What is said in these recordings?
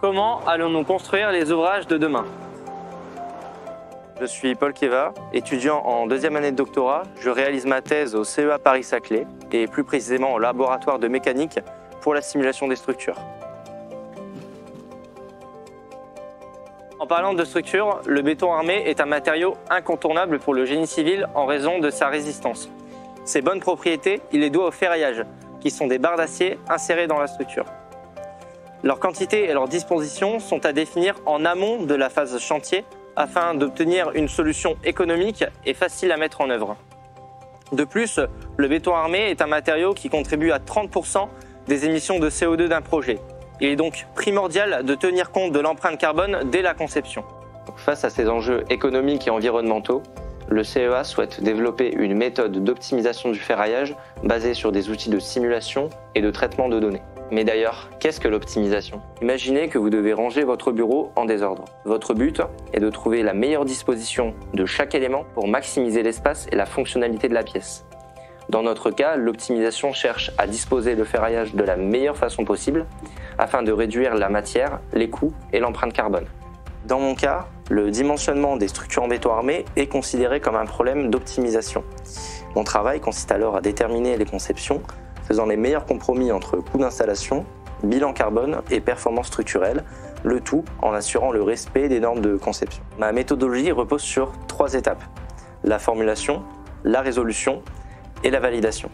Comment allons-nous construire les ouvrages de demain? Je suis Paul Keva, étudiant en deuxième année de doctorat. Je réalise ma thèse au CEA Paris-Saclay et plus précisément au laboratoire de mécanique pour la simulation des structures. En parlant de structure, le béton armé est un matériau incontournable pour le génie civil en raison de sa résistance. Ses bonnes propriétés, il les doit au ferraillage, qui sont des barres d'acier insérées dans la structure. Leur quantité et leur disposition sont à définir en amont de la phase chantier afin d'obtenir une solution économique et facile à mettre en œuvre. De plus, le béton armé est un matériau qui contribue à 30% des émissions de CO2 d'un projet. Il est donc primordial de tenir compte de l'empreinte carbone dès la conception. Face à ces enjeux économiques et environnementaux, le CEA souhaite développer une méthode d'optimisation du ferraillage basée sur des outils de simulation et de traitement de données. Mais d'ailleurs, qu'est-ce que l'optimisation? Imaginez que vous devez ranger votre bureau en désordre. Votre but est de trouver la meilleure disposition de chaque élément pour maximiser l'espace et la fonctionnalité de la pièce. Dans notre cas, l'optimisation cherche à disposer le ferraillage de la meilleure façon possible afin de réduire la matière, les coûts et l'empreinte carbone. Dans mon cas, le dimensionnement des structures en béton armé est considéré comme un problème d'optimisation. Mon travail consiste alors à déterminer les conceptions faisant les meilleurs compromis entre coût d'installation, bilan carbone et performance structurelle, le tout en assurant le respect des normes de conception. Ma méthodologie repose sur 3 étapes: la formulation, la résolution et la validation.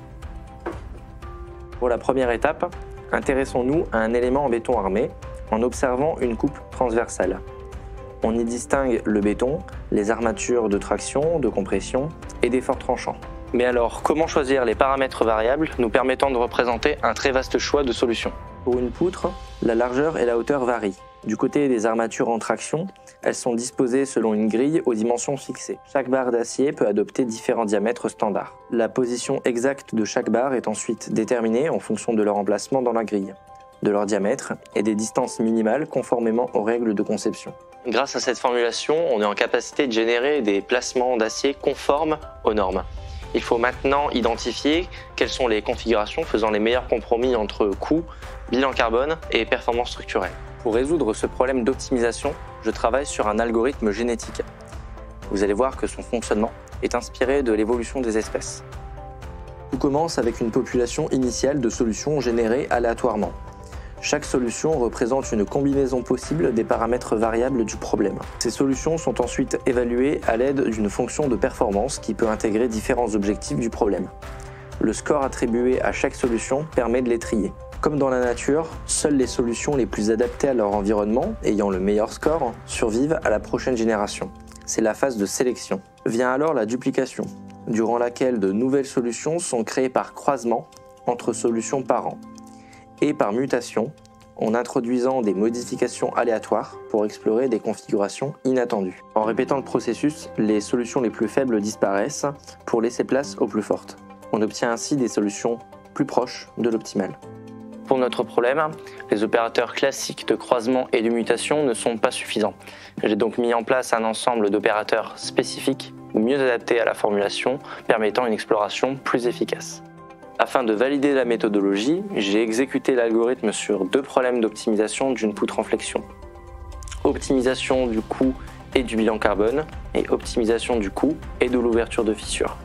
Pour la première étape, intéressons-nous à un élément en béton armé en observant une coupe transversale. On y distingue le béton, les armatures de traction, de compression et des forts tranchants. Mais alors, comment choisir les paramètres variables nous permettant de représenter un très vaste choix de solutions? Pour une poutre, la largeur et la hauteur varient. Du côté des armatures en traction, elles sont disposées selon une grille aux dimensions fixées. Chaque barre d'acier peut adopter différents diamètres standards. La position exacte de chaque barre est ensuite déterminée en fonction de leur emplacement dans la grille, de leur diamètre et des distances minimales conformément aux règles de conception. Grâce à cette formulation, on est en capacité de générer des placements d'acier conformes aux normes. Il faut maintenant identifier quelles sont les configurations faisant les meilleurs compromis entre coût, bilan carbone et performance structurelle. Pour résoudre ce problème d'optimisation, je travaille sur un algorithme génétique. Vous allez voir que son fonctionnement est inspiré de l'évolution des espèces. Tout commence avec une population initiale de solutions générées aléatoirement. Chaque solution représente une combinaison possible des paramètres variables du problème. Ces solutions sont ensuite évaluées à l'aide d'une fonction de performance qui peut intégrer différents objectifs du problème. Le score attribué à chaque solution permet de les trier. Comme dans la nature, seules les solutions les plus adaptées à leur environnement, ayant le meilleur score, survivent à la prochaine génération. C'est la phase de sélection. Vient alors la duplication, durant laquelle de nouvelles solutions sont créées par croisement entre solutions parents, et par mutation, en introduisant des modifications aléatoires pour explorer des configurations inattendues. En répétant le processus, les solutions les plus faibles disparaissent pour laisser place aux plus fortes. On obtient ainsi des solutions plus proches de l'optimal. Pour notre problème, les opérateurs classiques de croisement et de mutation ne sont pas suffisants. J'ai donc mis en place un ensemble d'opérateurs spécifiques, mieux adaptés à la formulation, permettant une exploration plus efficace. Afin de valider la méthodologie, j'ai exécuté l'algorithme sur 2 problèmes d'optimisation d'une poutre en flexion. Optimisation du coût et du bilan carbone et optimisation du coût et de l'ouverture de fissure.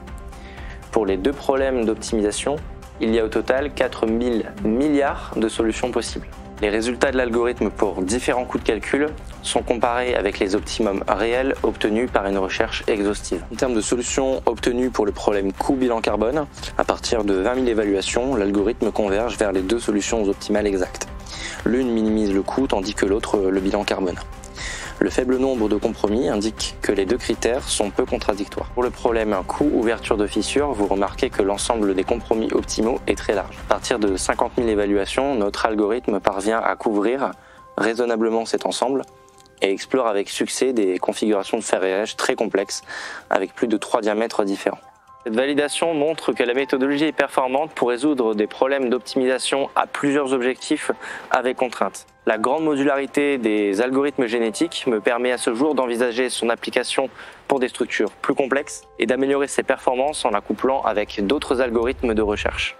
Pour les 2 problèmes d'optimisation, il y a au total 4000 milliards de solutions possibles. Les résultats de l'algorithme pour différents coûts de calcul sont comparés avec les optimums réels obtenus par une recherche exhaustive. En termes de solutions obtenues pour le problème coût-bilan carbone, à partir de 20 000 évaluations, l'algorithme converge vers les 2 solutions optimales exactes. L'une minimise le coût tandis que l'autre le bilan carbone. Le faible nombre de compromis indique que les 2 critères sont peu contradictoires. Pour le problème coût-ouverture de fissure, vous remarquez que l'ensemble des compromis optimaux est très large. À partir de 50 000 évaluations, notre algorithme parvient à couvrir raisonnablement cet ensemble et explore avec succès des configurations de ferraillage très complexes avec plus de 3 diamètres différents. Cette validation montre que la méthodologie est performante pour résoudre des problèmes d'optimisation à plusieurs objectifs avec contraintes. La grande modularité des algorithmes génétiques me permet à ce jour d'envisager son application pour des structures plus complexes et d'améliorer ses performances en la couplant avec d'autres algorithmes de recherche.